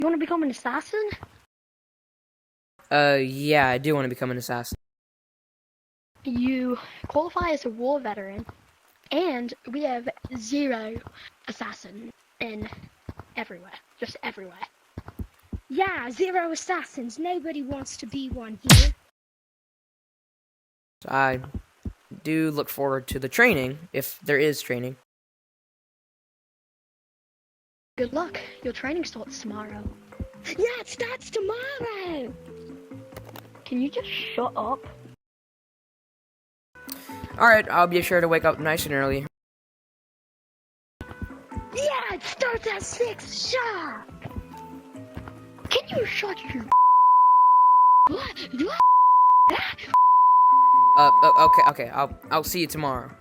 You want to become an assassin? Yeah, I do want to become an assassin. You qualify as a war veteran, and we have 0 assassins in everywhere. Just everywhere. Yeah, 0 assassins. Nobody wants to be one here. So I do look forward to the training, if there is training. Good luck. Your training starts tomorrow. Yeah, it starts tomorrow. Can you just shut up? Alright, I'll be sure to wake up nice and early. Yeah, it starts at 6 sharp. Can you shut your Okay, I'll see you tomorrow.